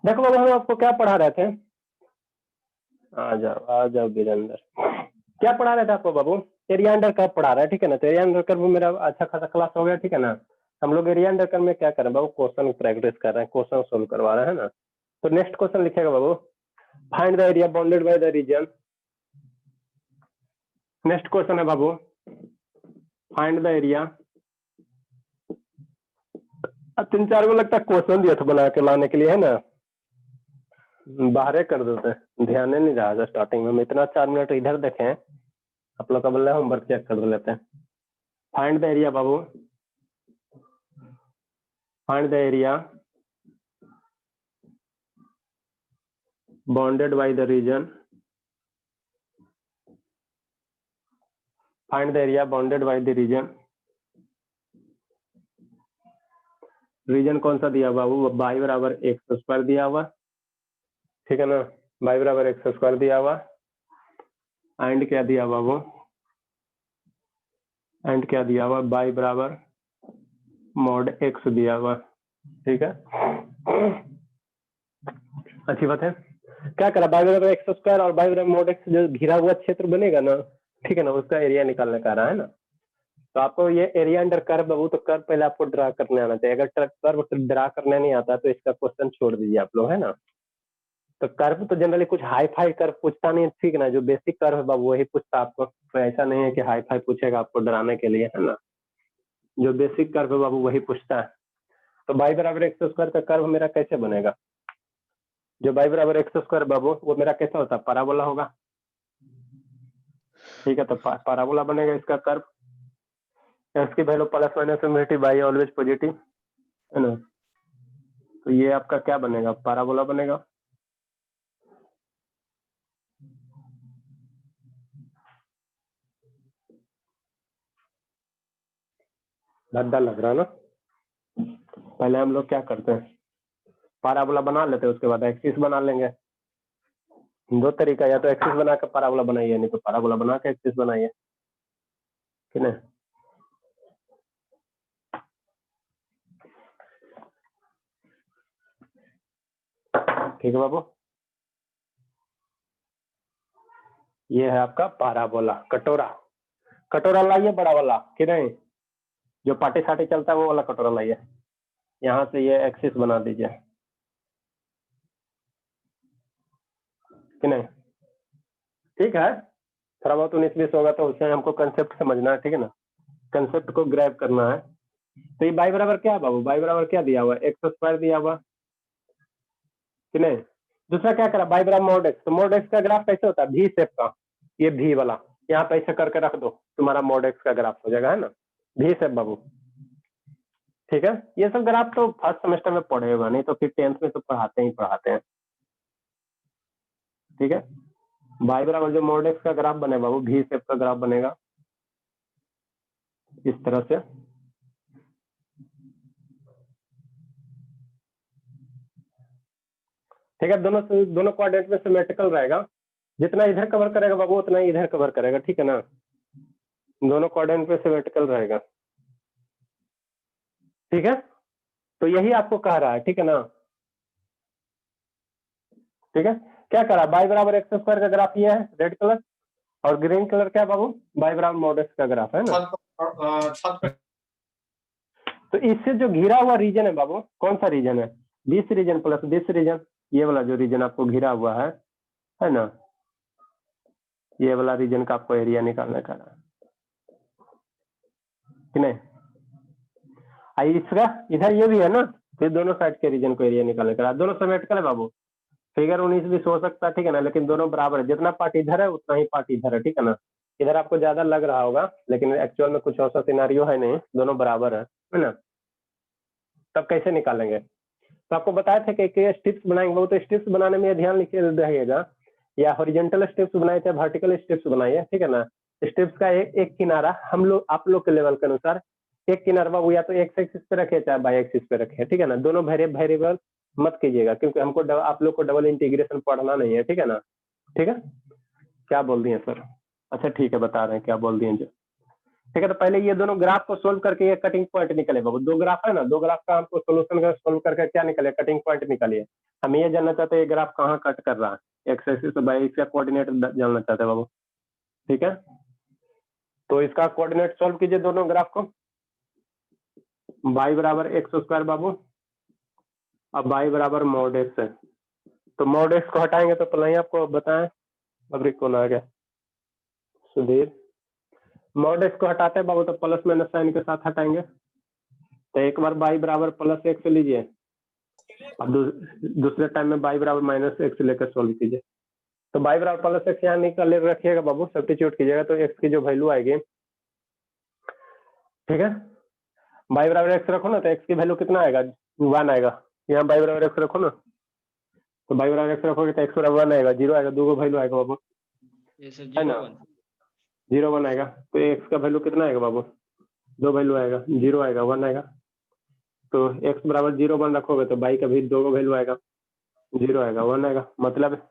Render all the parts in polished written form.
देखो बाबू, हम आपको क्या पढ़ा रहे थे? आ जाओ वीरेंद्र। क्या पढ़ा रहे थे आपको बाबू? एरिया अंडर कर्व पढ़ा रहा है, ठीक है ना। तो एरिया अंडर कर्व मेरा अच्छा खासा क्लास हो गया, ठीक है ना। हम लोग एरिया अंडर कर्व में क्या कर रहे हैं बाबू? क्वेश्चन प्रैक्टिस कर रहे हैं, क्वेश्चन सोल्व करवा रहे हैं ना। तो नेक्स्ट क्वेश्चन लिखेगा बाबू, find the area bounded by the region. Next question है बाबू, फाइंड द एरिया। 3-4 को लगता है क्वेश्चन दिया था बना के लाने के लिए, है ना। बाहर कर देते हैं, ध्यान ही नहीं रहा था स्टार्टिंग में। हम इतना 4 मिनट इधर देखें, आप लोग का बोल रहे हैं होमवर्क चेक कर लेते हैं। फाइंड द एरिया बाबू, find the area bounded by the region. Find the area bounded by the region. Region कौन सा दिया बाबू? y बराबर एक्स स्क्वायर दिया हुआ, ठीक है ना। y बराबर एक्स स्क्वायर दिया हुआ। एंड क्या दिया बाबू? एंड क्या दिया हुआ? y बराबर मॉड एक्स दिया हुआ, ठीक है। अच्छी बात है। क्या करा? y बराबर एक्स स्क्वायर और y बराबर मॉड एक्स जो घिरा हुआ क्षेत्र बनेगा ना, ठीक है ना, उसका एरिया निकालने का रहा है ना। तो आपको ये एरिया अंडर कर्व बाबू, तो कर्व पहले आपको ड्रा करने आना चाहिए। अगर कर्व ड्रा करने नहीं आता तो इसका क्वेश्चन छोड़ दीजिए आप लोग, है ना। तो कर्व तो जनरली कुछ हाई फाई कर्व पूछता नहीं है, ठीक ना। जो बेसिक कर्व है बाबू वही पूछता आपको। तो ऐसा नहीं है कि हाई फाई पूछेगा आपको डराने के लिए, है ना। जो बेसिक कर्व है बाबू वही पूछता है। तो y बराबर एक्स स्क्वायर का कर्व मेरा कैसे बनेगा? जो y बराबर एक्स स्क्वायर बाबू वो मेरा कैसा होता है? पैराबोला होगा, ठीक है। तो पैराबोला बनेगा इसका कर्व। इसकी value plus minus infinity, by always positive, है ना। तो ये आपका क्या बनेगा? पैराबोला बनेगा। भद्दा लग रहा है ना। पहले हम लोग क्या करते हैं, पैराबोला बना लेते हैं, उसके बाद एक्सिस बना लेंगे। दो तरीका, या तो एक्सिस बना के पैराबोला बनाइए, नहीं तो पैराबोला बना के एक्सिस बनाइए, ठीक है। ठीक है बाबू, ये है आपका पैराबोला। कटोरा, कटोरा लाइए बड़ा वाला, कि नहीं जो पार्टी साटी चलता है वो वाला कटोरा लाइए। यहाँ से ये एक्सिस बना दीजिए, कि नहीं। ठीक है, थोड़ा बहुत 19-20 होगा तो उससे हमको कंसेप्ट समझना है, ठीक है ना। कंसेप्ट को ग्रैब करना है। तो ये y बराबर क्या है बाबू? y बराबर क्या दिया हुआ? एक्स स्क्वायर दिया हुआ, कि नहीं। दूसरा क्या करा? y बराबर मॉड एक्स। तो मॉड एक्स का ग्राफ कैसे होता है? भी शेप का, ये भी वाला। यहाँ पे ऐसे करके रख दो, तुम्हारा मॉड एक्स का ग्राफ हो जाएगा, है ना। भी शेप बाबू, ठीक है। ये सब ग्राफ तो फर्स्ट सेमेस्टर में पढ़े होगा, नहीं तो फिर 10th में तो पढ़ाते ही पढ़ाते हैं, ठीक है। y बराबर जो मॉड एक्स का ग्राफ बने बाबू, भी शेप का ग्राफ बनेगा इस तरह से। ठीक है, दोनों क्वाड्रेंट में सिमेट्रिकल रहेगा। जितना इधर कवर करेगा बाबू उतना ही इधर कवर करेगा, ठीक है ना। दोनों क्वाड्रेंट पे सिमेट्रिकल रहेगा, ठीक है। तो यही आपको कह रहा है, ठीक है ना। ठीक है, क्या करा? y बराबर एक्स स्क्वायर का ग्राफ ये है रेड कलर, और ग्रीन कलर क्या बाबू? y बराबर मॉड एक्स का ग्राफ है ना। तो इससे जो घिरा हुआ रीजन है बाबू, कौन सा रीजन है? This region plus this region, ये वाला जो रीजन आपको घिरा हुआ है ना। ये वाला रीजन का आपको एरिया निकालना का है, कि नहीं। इसका इधर ये भी है ना, फिर दोनों साइड के रीजन को एरिया निकालने का। दोनों सिमेट्रिकल है बाबू। फिगर 19-20 हो सकता है, ठीक है ना, लेकिन दोनों बराबर है। जितना पार्ट इधर है उतना ही पार्ट इधर है, ठीक है ना। इधर आपको ज्यादा लग रहा होगा, लेकिन एक्चुअल में कुछ ऐसा सिनारियो है नहीं, दोनों बराबर है ना। तब कैसे निकालेंगे? तो आपको बताया था कि स्ट्रिप्स बनाएंगे बाबू। तो स्ट्रिप्स बनाने में ध्यान लिखिए रहिएगा, या हॉरिजॉन्टल स्ट्रिप्स बनाए चाहे वर्टिकल स्ट्रिप्स बनाइए, ठीक है ना। स्ट्रिप्स का एक किनारा हम लोग आप लोग के लेवल के अनुसार, एक किनारा बाबू या तो एक्स एक्सिस पे रखे चाहे बाई एक्सिस पे रखे, ठीक है ना। दोनों वेरिएबल मत कीजिएगा, क्योंकि हमको आप लोग को डबल इंटीग्रेशन पढ़ना नहीं है, ठीक है ना। ठीक है, क्या बोल दिए सर? अच्छा ठीक है, बता रहे हैं क्या बोल दिए जो। ठीक है, तो पहले ये दोनों ग्राफ को सोल्व करके ये कटिंग पॉइंट निकले बाबू। दो ग्राफ है ना, दो ग्राफ का हमको सोल्यूशन सोल्व करके क्या निकले? कटिंग पॉइंट निकालिए। हमें ये जानना चाहते हैं ये ग्राफ कहाँ कट कर रहा है, एक्स एक्सिस और वाई का कोऑर्डिनेट जानना चाहते हैं बाबू। ठीक है, तो इसका कोऑर्डिनेट सॉल्व कीजिए दोनों ग्राफ को। y बराबर एक्स स्क्वायर बाबू, अब y बराबर मॉड एक्स है, तो मॉड एक्स को हटाएंगे तो पहले ही आपको बताएं, अब कौन आ गया सुधीर। मॉड एक्स को हटाते हैं बाबू तो प्लस माइनस साइन के साथ हटाएंगे, तो एक बार y बराबर प्लस एक्स लीजिए, अब दूसरे टाइम में y बराबर माइनस एक्स लेकर सॉल्व कीजिए। तो y बराबर प्लस एक्स यहाँ निकल रखिएगा बाबू, सब्स्टिट्यूट कीजिएगा तो x की जो वैल्यू आएगी, ठीक है, y बराबर एक्स रखो ना तो x की वैल्यू कितना आएगा, 1 आएगा। यहाँ y बराबर एक्स रखो ना, तो y बराबर एक्स रखोगे तो x बराबर 1 आएगा, 0 आएगा, दो वैल्यू आएगा बाबू, है ना, 0 1 आएगा। तो x का वैल्यू कितना आएगा बाबू, दो वैल्यू आएगा, 0 आएगा 1 आएगा। तो x बराबर 0 1 रखोगे तो y का भी दो वैल्यू आएगा, 0 आएगा 1 आएगा, मतलब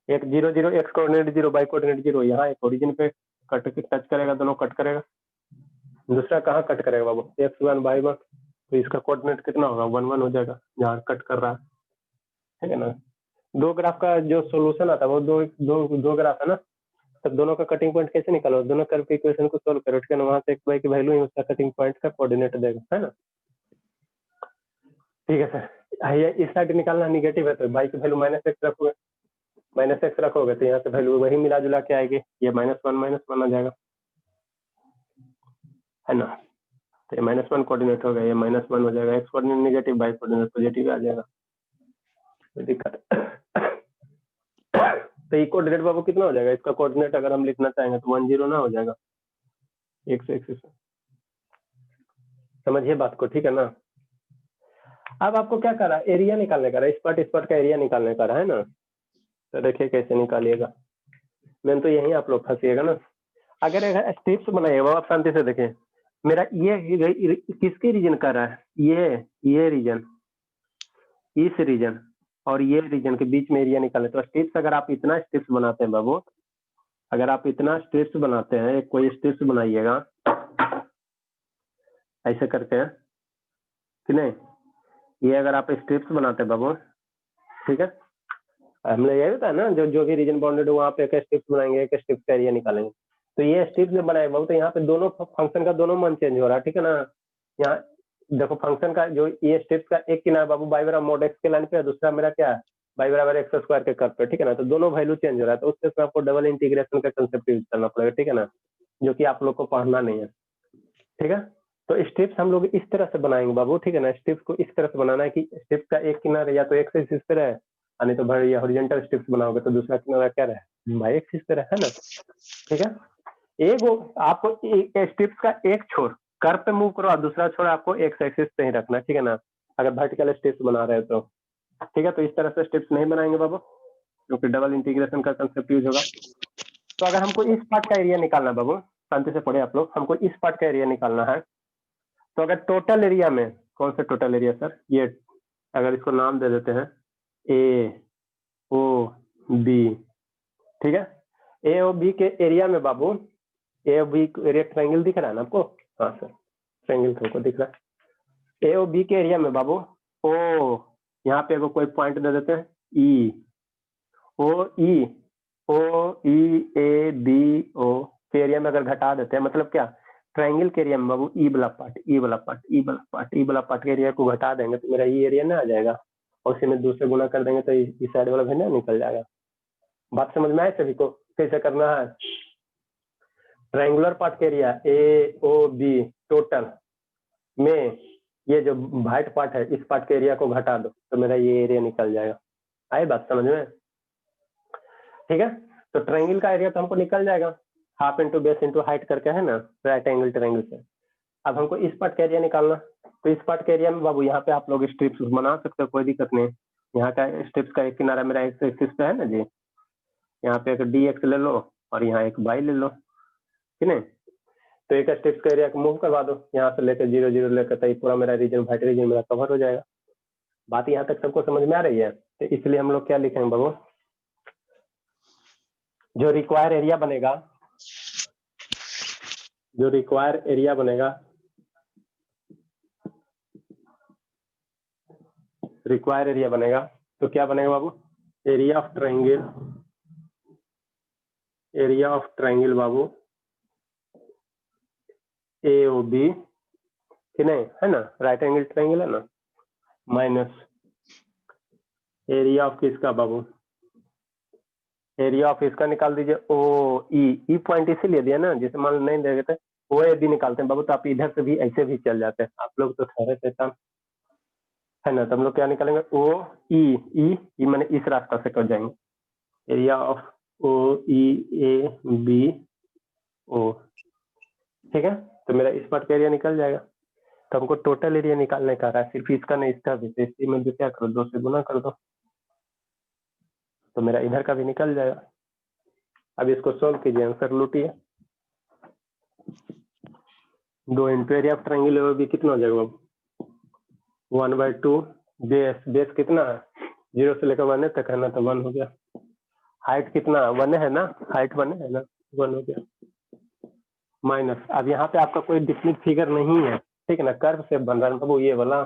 एक 0 0 x कोऑर्डिनेट 0 y कोऑर्डिनेट 0, यहाँ एक ओरिजिन पे कट टच करेगा, दोनों कट करेगा। दूसरा कहाँ कट करेगा बाबू, x1 y1, तो इसका कोऑर्डिनेट कितना होगा 1 1 हो जाएगा जहाँ कट कर रहा है, ठीक है ना। दो ग्राफ का जो सोल्यूशन आता है वो दो ग्राफ है ना, तब दोनों का कटिंग पॉइंट कैसे निकालो, दोनों कर्व के इक्वेशन को सोल्व करो, ठीक है ना, वहां से x y की वैल्यू ही उसका कटिंग पॉइंट का कोऑर्डिनेट देगा, है ना। ठीक है सर, ये इस साइड निकालना निगेटिव है तो y की वैल्यू माइनस एक्स रखोगे, माइनस एक्स रखोगे तो यहाँ से वैल्यू वही मिला जुला के आएगी, ये -1 आ जाएगा, है ना। तो ये -1 कोऑर्डिनेट हो गया, ये -1 हो जाएगा, x coordinate negative, y coordinate positive आ जाएगा, कोई दिक्कत तो ये कोऑर्डिनेट बाबू कितना हो जाएगा, इसका कोऑर्डिनेट अगर हम लिखना चाहेंगे तो 1 0 ना हो जाएगा, x एक्सिस, समझिए बात को, ठीक है ना। अब आपको क्या करा, एरिया निकालने का, इस पार्ट का एरिया निकालने का है ना, तो देखिए कैसे निकालिएगा, मैंने तो यही आप लोग फंसिएगा ना। अगर स्टेप्स बनाइएगा वो आप शांति से देखें, मेरा ये किसके रीजन कर रहा है, ये रीजन, इस रीजन और ये रीजन के बीच में एरिया निकाले, तो स्टेप्स अगर आप इतना स्टेप्स बनाते हैं बाबू, अगर आप इतना स्टेप्स बनाते हैं, कोई स्टेप्स बनाइएगा ऐसे करके कि नहीं, ये अगर आप स्टेप्स बनाते हैं बाबू, ठीक है, हमने यही होता है ना, जो भी रीजन बाउंडेड हो वहाँ पे एक स्टेप्स बनाएंगे, एक स्टेप्स का एरिया निकालेंगे। तो ये स्टेप्स जब बनाए बाबू तो यहाँ पे दोनों फंक्शन का दोनों मान चेंज हो रहा है, ठीक है ना। यहाँ देखो फंक्शन का जो ये स्टेप्स का एक किनारा बाबू y बराबर मॉड एक्स के लाइन पे है, दूसरा मेरा क्या है y बराबर एक्स स्क्वायर के कर्व पे, ठीक है ना, तो दोनों वैल्यू चेंज हो रहा है, तो उससे आपको डबल इंटीग्रेशन का कंसेप्ट यूज करना पड़ेगा, ठीक है ना, जो कि आप लोग को पढ़ना नहीं है, ठीक है। तो स्टेप्स हम लोग इस तरह से बनाएंगे बाबू, ठीक है ना, स्टेप्स को इस तरह से बनाना है कि स्टेप्स का एक किनारा या तो एक्स एक्सिस पे रहे, यानी तो भाई हॉरिजॉन्टल स्टेप्स बनाओगे तो दूसरा किनारा क्या रहे, वाई एक्सिस पे रहे, है ना, ठीक है। एक वो आपको स्टेप्स का एक छोर कर्व पे मूव करो और दूसरा छोर आपको एक्स एक्सिस पे ही रखना, ठीक है ना, अगर वर्टिकल स्टेप्स बना रहे हो तो, ठीक है। तो इस तरह से स्टेप्स नहीं बनाएंगे बाबू, क्योंकि डबल इंटीग्रेशन का कंसेप्ट यूज होगा। तो अगर हमको इस पार्ट का एरिया निकालना बाबू, शांति से पढ़े आप लोग, हमको इस पार्ट का एरिया निकालना है, तो अगर टोटल एरिया में, कौन सा टोटल एरिया सर, ये अगर इसको नाम दे देते हैं ए ओ बी, ठीक है, ए ओ बी के एरिया में बाबू, ए ओ बी एरिया ट्रायंगल दिख रहा है ना आपको, हाँ सर ट्रायंगल तुमको दिख रहा है, ए ओ बी के एरिया में बाबू ओ, यहाँ पे कोई पॉइंट दे देते हैं ई ओ ई ए बी ओ के एरिया में अगर घटा देते हैं, मतलब क्या, ट्रायंगल के एरिया में बाबू ई वाला पार्ट के एरिया को घटा देंगे तो मेरा ई एरिया ना आ जाएगा, और उसी में दूसरे गुना कर देंगे तो इस साइड वाला भी ना निकल जाएगा। बात समझ में आए सभी को, कैसे करना है। ट्रायंगुलर पार्ट के area A O B total में ये जो वाइट पार्ट है इस पार्ट के एरिया को घटा दो तो मेरा ये एरिया निकल जाएगा, आए बात समझ में, ठीक है। तो ट्रायंगल का एरिया तो हमको निकल जाएगा, half into base into height करके, है ना, राइट एंगल ट्रायंगल से। अब हमको इस पार्ट का एरिया निकालना, तो इस पार्ट के एरिया में बाबू यहाँ पे आप लोग स्ट्रिप्स बना सकते हो, कोई दिक्कत नहीं। यहाँ का स्ट्रिप्स का एक किनारा मेरा एक्स एक्सिस पे है ना जी, यहाँ पे एक डी एक्स ले लो और यहाँ एक वाई ले लो, ठीक है। तो एक स्ट्रिप्स का एरिया को मूव करवा दो, यहाँ से लेकर 0 0 लेकर तो पूरा मेरा रीजन वाइट रीजन मेरा कवर हो जाएगा। बात यहाँ तक सबको समझ में आ रही है, तो इसलिए हम लोग क्या लिखेंगे बाबू, जो रिक्वायर एरिया बनेगा, जो रिक्वायर एरिया बनेगा, रिक्वायर एरिया बनेगा तो क्या बनेगा बाबू, एरिया ऑफ ट्राइंगल बाबू AOB कि नहीं, है ना, राइट एंगल ट्राइंगल है ना, माइनस एरिया ऑफ किसका बाबू, एरिया ऑफ इसका निकाल दीजिए OE पॉइंट इसीलिए दिया ना, जिसे मान नहीं देते थे वो यदि निकालते हैं बाबू तो आप इधर से भी ऐसे भी चल जाते हैं, आप लोग तो ठहरे थे तब, है ना, तो हम लोग क्या निकालेंगे OE मैंने इस रास्ता से कर जाएंगे, एरिया ऑफ OEABO, ठीक है, तो मेरा इस पार्ट का एरिया निकल जाएगा। तो हमको टोटल एरिया निकालने का रहा है, सिर्फ इसका नहीं इसका भी, तो इसी में भी क्या करो 2 से गुना कर दो, तो मेरा इधर का भी निकल जाएगा। अब इसको सोल्व कीजिए, आंसर लूटिए, 2 इंटू एरिया ऑफ ट्राइंगल भी कितना हो जाएगा, 1/2 बेस कितना है 0 से लेकर 1 तक है ना, तो 1 हो गया। हाइट कितना 1 है ना, हाइट 1 है ना, 1 हो गया, माइनस। अब यहाँ पे आपका कोई डिफिनिट फिगर नहीं है, ठीक है ना, कर्व से बन रहा है बाबू, ये वाला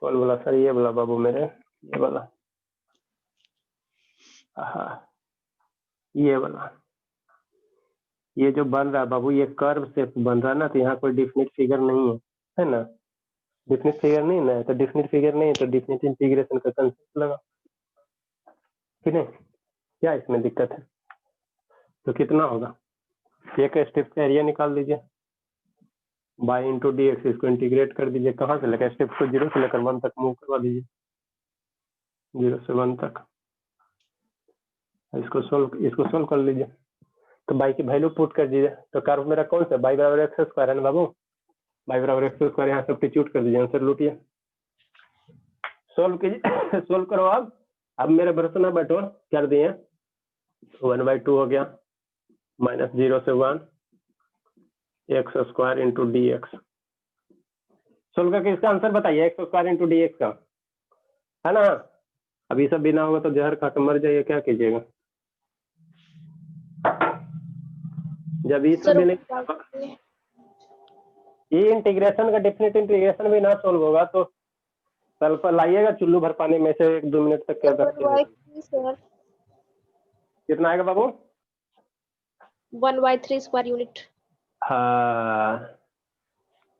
कौन बोला सर, ये वाला बाबू मेरे, ये वाला, हाँ ये वाला, ये जो बन रहा है बाबू ये कर्व से बन रहा है ना, तो यहाँ कोई डिफिनिट फिगर नहीं है ना, डिफिनिट फिगर नहीं ना, तो डिफिनिट फिगर नहीं तो डिफिनिट इंटीग्रेशन का कंसेप्ट लगा, ठीक है, क्या इसमें दिक्कत है। तो कितना होगा, एक स्टेप का एरिया निकाल दीजिए, बाई इंटू डी एक्स, इसको इंटीग्रेट कर दीजिए, कहाँ से लेकर स्टेप को 0 से लेकर 1 तक मूव करवा दीजिए, 0 से 1 तक, इसको सोल्व कर लीजिए। तो बाई की वैल्यू पुट कर दीजिए, तो कर्व मेरा कौन सा, बाई बराबर एक्स स्क्वायर है ना बाबू, बाई बराबर एक्स स्क्वायर, यहाँ सब्स्टिट्यूट कर दीजिए, आंसर लूटिए, सोल्व कीजिए सोल्व करो। अब मेरे भरोसे ना बैठो, कर दिए 1/2 हो गया, माइनस 0 से 1 x square into D x, solve करके इसका आंसर बताइए, x square into D x का, है ना। अभी सब बिना होगा तो जहर खा के मर जाइए, क्या कीजिएगा, जब ये सब नहीं, ये इंटीग्रेशन का डिफिनिट इंटीग्रेशन भी ना सोल्व होगा तो सल्फर लाइएगा चुल्लू भर पानी में से 1-2 मिनट तक क्या करते, कितना आएगा बाबू, 1/3 स्क्वायर यूनिट। हाँ,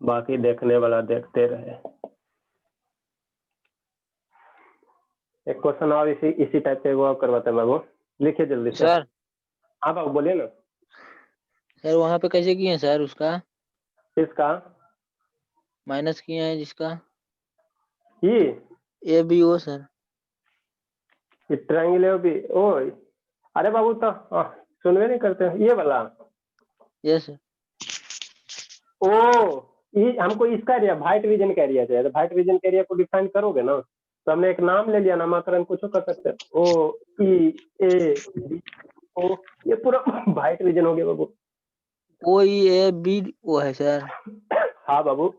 बाकी देखने वाला देखते रहे। एक क्वेश्चन और इसी टाइप से वो आप करवाते हैं बाबू, लिखिए जल्दी से। सर हाँ बाबू बोलिए ना। सर वहाँ पे कैसे किए हैं सर, उसका इसका माइनस किए हैं जिसका ये ABO सर, ट्रायंगल भी ओ, अरे बाबू तो सुनवे नहीं करते, ये वाला यस सर, ओ, ये हमको इसका एरिया वाइट रीजन का एरिया चाहिए, तो वाइट रीजन के एरिया को डिफाइन करोगे ना, तो हमने एक नाम ले लिया, नामकरण कुछ कर सकते हैं, OEABO, ये पूरा वाइट रीजन हो गया बाबू, OEABO है सर, हाँ बाबू,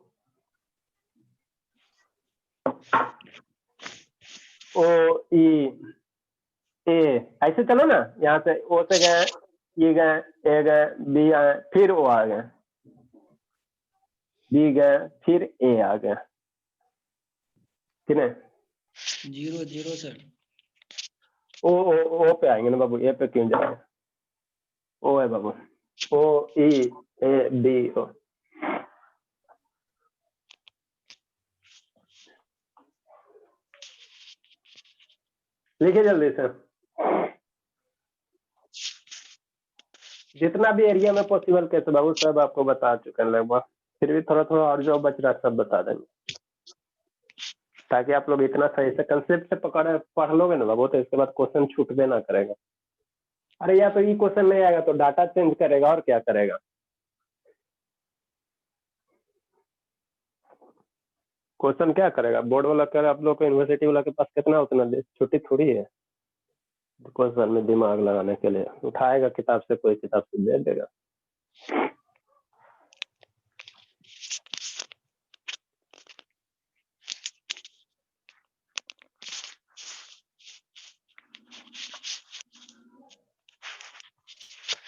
OEA ऐसे चलो ना, यहाँ से O से गए, E गए, A गए, B आए, फिर O आ गए, B गए, फिर A आ गए, ठीक है, 0 सर, ओ पे आएंगे ना बाबू, ए पे क्यों जाएंगे, ओ है बाबू, OEABO, लिखिए जल्दी से, जितना भी एरिया में पॉसिबल कैसे बाबू सब आपको बता चुके हैं लगभग, फिर भी थोड़ा थोड़ा और जो बच रहा है सब बता देंगे, ताकि आप लोग इतना सही से कंसेप्ट से पढ़ लोगे ना बाबू, तो इसके बाद क्वेश्चन छूटबे ना करेगा। अरे या तो ये क्वेश्चन नहीं आएगा तो डाटा चेंज करेगा और क्या करेगा, क्वेश्चन क्या करेगा, बोर्ड वाला कर, आप लोग को यूनिवर्सिटी वाला के पास कितना उतना छुट्टी थोड़ी है क्वेश्चन में दिमाग लगाने के लिए, उठाएगा किताब से, कोई किताब से दे देगा।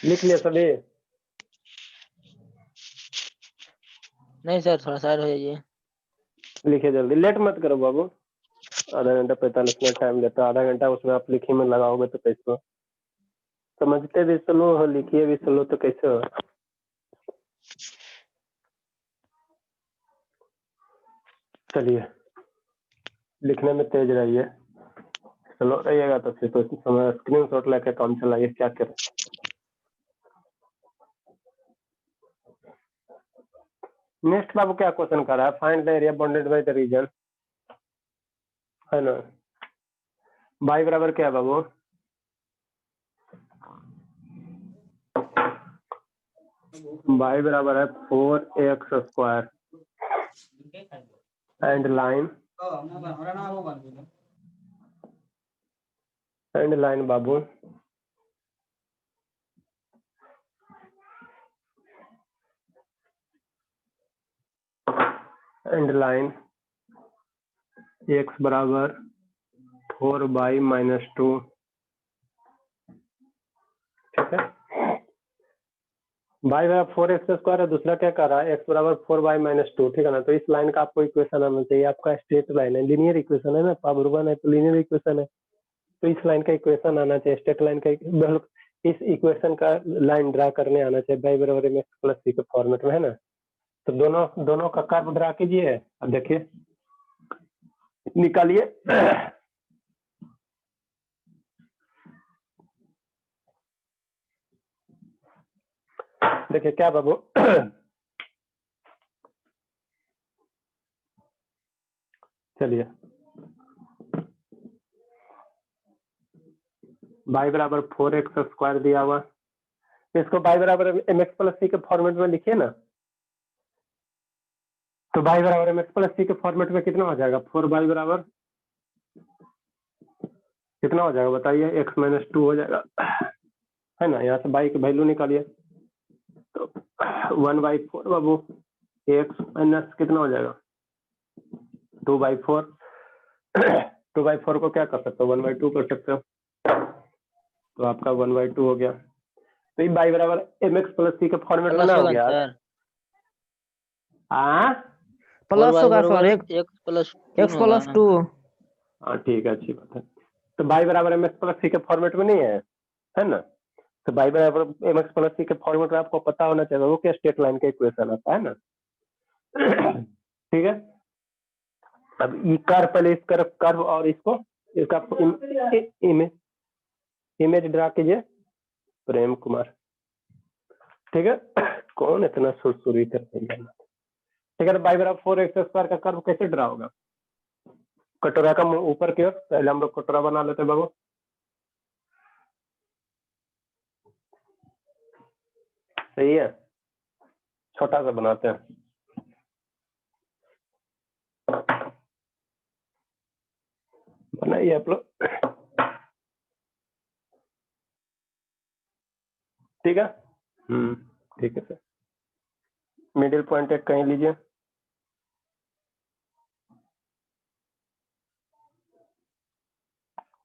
लिख लिया सभी, नहीं सर थोड़ा साइड हो जाइए, लिखिए जल्दी, लेट मत करो बाबू। आधा घंटा 45 मिनट टाइम लेता है, आधा घंटा उसमें आप लिखी में लगाओगे तो कैसे हो? समझते भी स्लो हो, लिखिए भी स्लो, तो कैसे हो? चलिए, लिखने में तेज रहिए, स्लो रहिएगा तो फिर तो समय स्क्रीन शॉट लेके काम चलाइए, क्या करें। नेक्स्ट बाबू क्या क्वेश्चन कर रहा है? Find the area bounded by the region, है ना? बाई बराबर क्या है बाबू? बाई बराबर है 4x² and line Babu and line x बराबर 4y-2, ठीक है। बाई बराबर 4x² है, दूसरा क्या कर रहा है? x बराबर 4y-2, ठीक है ना? तो इस लाइन का आपको इक्वेशन आना चाहिए, आपका स्ट्रेट लाइन है, लीनियर इक्वेशन है ना, पावरवन है तो लीनियर इक्वेशन है, तो इस लाइन का इक्वेशन आना चाहिए, स्ट्रेट लाइन का इस इक्वेशन का लाइन ड्रा करने आना चाहिए, बाई बराबर mx प्लस c के फॉर्मेट में, है ना? तो दोनों का कर्व ड्रा कीजिए, अब देखिए निकालिए। देखिए क्या बाबू, चलिए बाई बराबर 4x² दिया हुआ, इसको बाई बराबर mx प्लस c के फॉर्मेट में लिखिए ना, तो बाई बराबर mx प्लस c के फॉर्मेट में कितना हो जाएगा? 4y बराबर कितना हो जाएगा बताइए? x-2 हो जाएगा, है ना? यहाँ से बाई की वैल्यू निकालिए, तो 1/4 बाबू, x माइनस कितना हो जाएगा? 2/4, 2/4 को क्या कर सकते हो? 1/2 कर सकते हो, तो आपका 1/2 हो गया। तो ये बाई बराबर mx प्लस c के फॉर्मेट में प्लस ना हो होगा गया? सर, हाँ प्लस होगा सर, x x प्लस 2। हाँ ठीक है, अच्छी बात है। तो बाई बराबर mx प्लस c के फॉर्मेट में नहीं है ना? तो बाई बराबर mx प्लस c के फॉर्मेट में आपको पता होना चाहिए वो क्या स्ट्रेट लाइन का इक्वेशन आता है ना। ठीक है, अब ये कर्व, पहले इस कर्व और इसको इसका इमेज ड्रा कीजिए, प्रेम कुमार, ठीक है। कौन इतना सुरसुरी करते हैं? ठीक है, तो बाई बराबर 4x² का कर्व कैसे ड्रा होगा? कटोरा का मुंह ऊपर की ओर, पहले हम लोग कटोरा बना लेते हैं बाबू, सही है, छोटा सा बनाते हैं। बनाइए आप लोग, ठीक है। ठीक है सर, मिडिल पॉइंट एक कहीं लीजिए,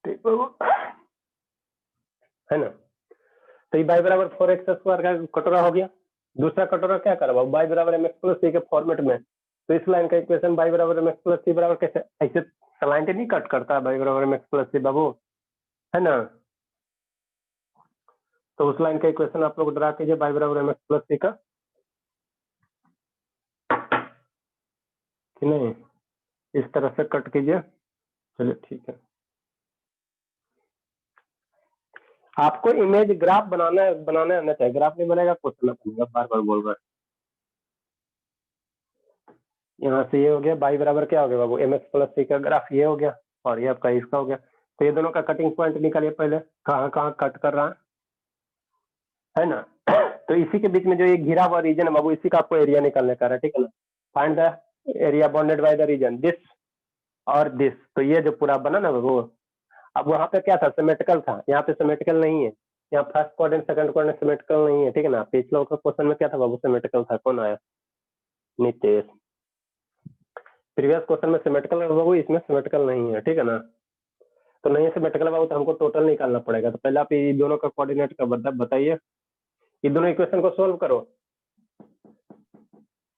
ठीक बाबू, है ना? तो ये बाई बराबर 4x² का कटोरा हो गया। दूसरा कटोरा क्या करा बाबू? बाई बराबर mx प्लस c के फॉर्मेट में, तो इस लाइन का इक्वेशन बाई बराबर mx प्लस c बराबर कैसे? ऐसे लाइन नहीं कट करता बाई बराबर mx प्लस c बाबू, है ना? तो उस लाइन का इक्वेशन आप लोग ड्रा कीजिए, बाई बराबर mx प्लस c का, कि नहीं? इस तरह से कट कीजिए, चलिए ठीक है। आपको इमेज ग्राफ बनाने आना चाहिए, ग्राफ नहीं बनेगा क्वेश्चन बनेगा, बार बार बोल रहा है। यहाँ से ये हो गया, बाई बराबर क्या हो गया बाबू? mx प्लस c का ग्राफ ये हो गया, और ये आपका इसका हो गया। तो ये दोनों का कटिंग पॉइंट निकालिए पहले, कहाँ कहाँ कट कर रहा है ना? तो इसी के बीच में जो ये घिरा हुआ रीजन है बाबू, इसी का आपको एरिया निकालने का है, ठीक है ना? Find the area bounded by the region this और दिस। तो ये जो पूरा बना ना बाबू, अब वहां पे क्या था? सिमेट्रिकल था, यहाँ पे सिमेट्रिकल नहीं है, यहाँ first quadrant second quadrant symmetrical नहीं है, ठीक है ना? पिछले क्वेश्चन में क्या था बाबू? सिमेट्रिकल था। कौन आया? नीतीश। प्रीवियस क्वेश्चन में सिमेट्रिकल है बाबू, इसमें सिमेट्रिकल नहीं है, ठीक है ना? तो नहीं सिमेट्रिकल बाबू, तो हमको टोटल निकालना पड़ेगा। तो पहले आप ये दोनों का कोऑर्डिनेट का बताइए, ये दोनों इक्वेशन को सोल्व करो।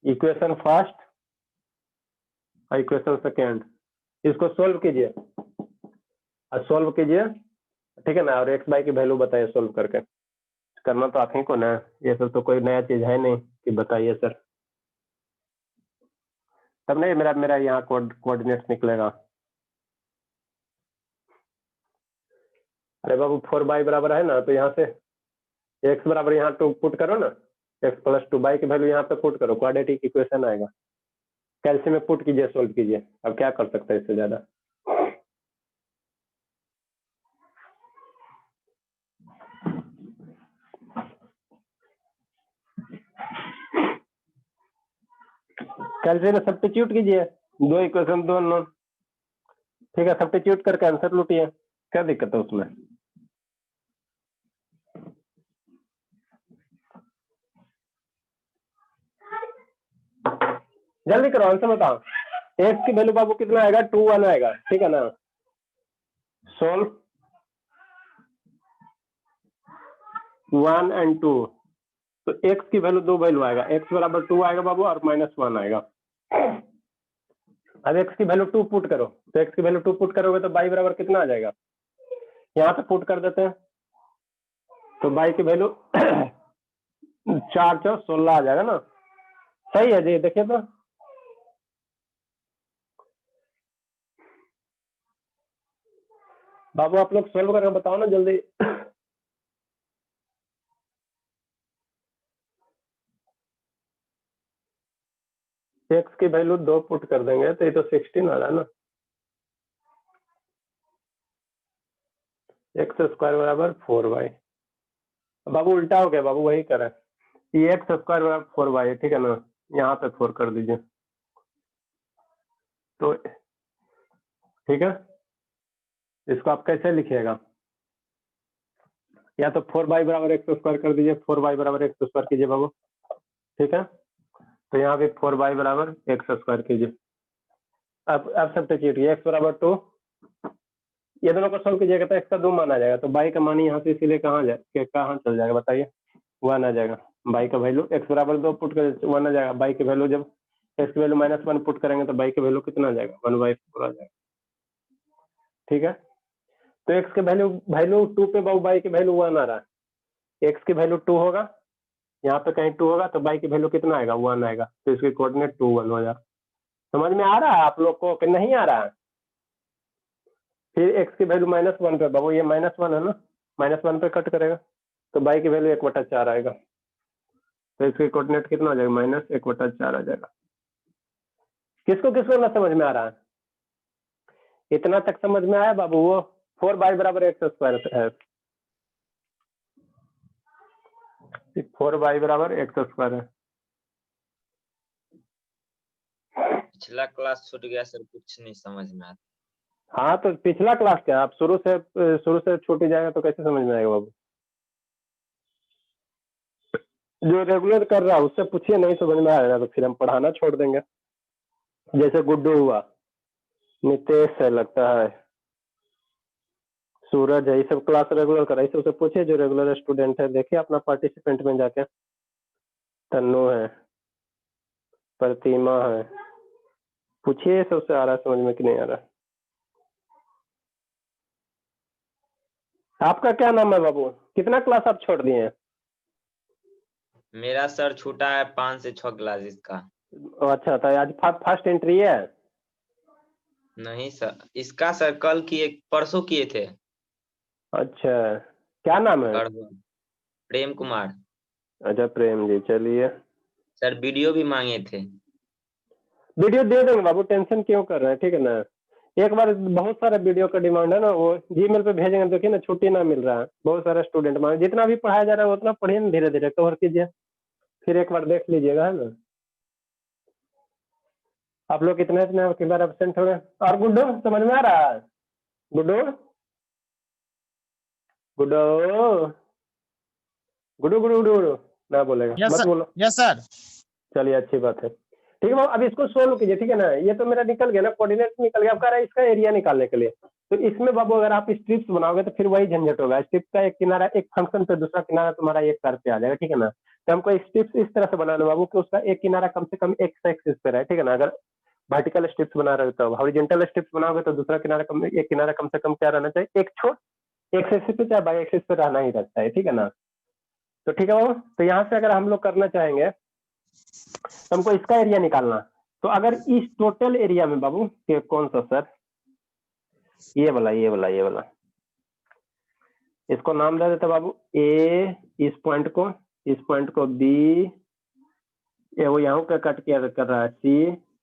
इक्वेशन फर्स्ट और इक्वेशन सेकेंड, इसको सोल्व कीजिए और सोल्व कीजिए, ठीक है ना, और एक्स बाई की वैल्यू बताइए सोल्व करके। करना तो आप ही को ना, ये सब तो कोई नया चीज है नहीं कि बताइए सर, तब नहीं मेरा मेरा यहाँ कोऑर्डिनेट्स निकलेगा। अरे बाबू 4 बराबर है ना, तो यहाँ से एक्स बराबर यहाँ टू पुट करो ना, एक्स प्लस 2 बाई की वैल्यू यहाँ पे पुट करो, क्वाड्रेटिक इक्वेशन आएगा। कैल्सियम में पुट कीजिए, सोल्व कीजिए, अब क्या कर सकते हैं इससे ज्यादा। कैल्सियम में सब्स्टिट्यूट कीजिए, 2 इक्वेशन 2 अननोन, ठीक है, सब्स्टिट्यूट करके आंसर लूटिए, क्या दिक्कत है उसमें। जल्दी करो, आंसर बताओ। एक्स की वैल्यू बाबू कितना आएगा, 2 1 आएगा, ठीक है ना। सोल्व 1 and 2, तो एक्स की वैल्यू 2 वैल्यू आएगा, एक्स बराबर 2 आएगा बाबू और -1 आएगा। अब एक्स की वैल्यू 2 पुट करो, तो एक्स की वैल्यू 2 पुट करोगे तो बाई बराबर कितना आ जाएगा, यहाँ पे पुट कर देते हैं, तो बाई की वैल्यू 4 4 16 आ जाएगा ना। सही है जी, देखिए तो बाबू आप लोग सोल्व करके बताओ ना जल्दी। एक्स की वैल्यू 2 पुट कर देंगे तो ये तो 16 आ रहा है ना। एक्स स्क्वायर बराबर 4y, बाबू उल्टा हो गया बाबू, वही करें, ये एक्स स्क्वायर बराबर 4y, ठीक है ना, यहाँ पे 4 कर दीजिए, तो ठीक है, इसको आप कैसे लिखिएगा, या तो 4y बराबर एक्स स्क्वायर कर दीजिए, 4y बराबर एक्स स्क्वायर कीजिए बाबू, ठीक है, तो यहाँ भी 4y बराबर एक्स स्क्वायर कीजिए। अब सब्स्टिट्यूट, एक्स बराबर 2, ये दोनों को सोल्व कीजिएगा तो एक्स का 2 मान आ जाएगा, तो बाई का मान यहाँ से इसीलिए कहाँ चल जाएगा बताइए, 1 आ जाएगा। बाई का वैल्यू एक्स बराबर 2 पुट कर 1 आ जाएगा, बाई की वैल्यू जब एक्स की वैल्यू -1 पुट करेंगे तो बाई की वैल्यू कितना आ जाएगा, 1/4 आ जाएगा, ठीक है। तो एक्स के वैल्यू 2 पे बाई की वैल्यू 1 आ रहा है, एक्स की वैल्यू 2 होगा, यहाँ पे कहीं 2 होगा तो बाई की वैल्यू कितना आएगा, 1 आएगा, तो इसके कोऑर्डिनेट 2 1 हो जाएगा। समझ में आ रहा है आप लोग को कि नहीं आ रहा है। फिर एक्स की वैल्यू -1 पे बाबू, ये -1 है ना, -1 पे कट करेगा तो बाई की वैल्यू 1/4 आएगा, तो इसके कोऑर्डिनेट कितना आ जाएगा, -1/4 आ जाएगा। किसको किसको ना समझ में आ रहा है, इतना तक समझ में आया बाबू, वो 4y बराबर एक्स स्क्वायर है, 4y बराबर एक्स स्क्वायर है। पिछला क्लास छूट गया सर, कुछ नहीं समझ में आता। हाँ तो पिछला क्लास क्या, आप शुरू से छूट ही जाएगा तो कैसे समझ में आएगा बाबू। जो रेगुलर कर रहा है उससे पूछिए, नहीं समझ में आएगा तो फिर हम पढ़ाना छोड़ देंगे। जैसे गुड्डू हुआ, नितेश है लगता है, सूरज है, ये सब क्लास रेगुलर कर रहा है, सबसे पूछिए जो रेगुलर स्टूडेंट है, देखिए अपना पार्टिसिपेंट में जाके, तन्नू है, प्रतिमा है, पूछिए सबसे आ रहा है समझ में कि नहीं आ रहा। आपका क्या नाम है बाबू, कितना क्लास आप छोड़ दिए हैं। मेरा सर छूटा है 5 से 6 क्लास इसका। अच्छा, तो आज फर्स्ट एंट्री है। नहीं सर, इसका सर कल किए, परसों किए थे। अच्छा, क्या नाम है। प्रेम कुमार। अच्छा प्रेम जी, चलिए। सर वीडियो भी मांगे थे। वीडियो दे देंगे बाबू, टेंशन क्यों कर रहे हैं, ठीक है ना। एक बार बहुत सारा वीडियो का डिमांड है ना, वो जीमेल पे भेजेंगे, देखिए ना छुट्टी ना मिल रहा है, बहुत सारे स्टूडेंट मांगे, जितना भी पढ़ाया जा रहा है उतना पढ़िए ना, धीरे धीरे कवर कीजिए, फिर एक बार देख लीजिएगा, है ना। आप लोग कितने बार एबसेंट हो गए। और गुड्डू समझ में आ रहा है, गुड्डू गुड्डू गुड्डू गुड्डू गुड्डू ना बोलेगा, मत बोलो। Yes sir. चलिए अच्छी बात है, ठीक है बाबू, अब इसको सोल्व कीजिए, ठीक है ना। ये तो मेरा निकल गया ना, कोऑर्डिनेट निकल गया, अब कह रहा है इसका एरिया निकालने के लिए। तो इसमें बाबू अगर आप स्ट्रिप्स बनाओगे तो फिर वही झंझट होगा, स्ट्रिप का एक किनारा एक फंक्शन पे, दूसरा किनारा तुम्हारा एक सर पे आ जाएगा, ठीक है ना। तो हमको स्ट्रिप्स इस तरह से बनाना बाबू कि उसका एक किनारा कम से कम एक्स एक्सिस पे रहे, ठीक है ना। अगर वर्टिकल स्ट्रिप्स बना रहे हो तो हॉरिजॉन्टल स्ट्रिप्स बनाओगे तो दूसरा किनारा एक किनारा कम से कम क्या रहना चाहिए, एक छोर एक्स एक्सिस पे चाहे बाई एक्सिस पे रहना ही रहता है, ठीक है ना। तो ठीक है बाबू, तो यहाँ से अगर हम लोग करना चाहेंगे तो हमको इसका एरिया निकालना। तो अगर इस टोटल एरिया में बाबू कौन सा सर, ये वाला इसको नाम दे देते बाबू ए, इस पॉइंट को बी, वो यहाँ पे कट किया कर रहा है सी,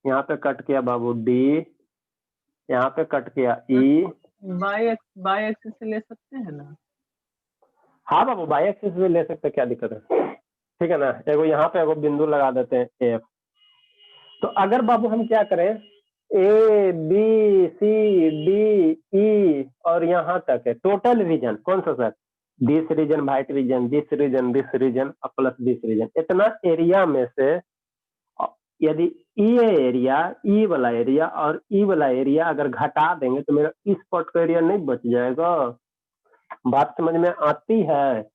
यहाँ पे कट किया बाबू डी, यहाँ पे कट किया ई। बाई एक्सिस से ले सकते हैं ना? हाँ बाबू बाई एक्सिस भी ले सकते, क्या दिक्कत है, ठीक है ना। एगो यहाँ पे एगो बिंदु लगा देते हैं एफ। तो अगर बाबू हम क्या करें, ए बी सी डी ई और यहाँ तक है टोटल रीजन कौन सा sir, this region, white region, this region plus this region, इतना एरिया में से यदि ये एरिया, ई वाला एरिया और ई वाला एरिया अगर घटा देंगे तो मेरा इस पार्ट का एरिया नहीं बच जाएगा। बात समझ में आती है।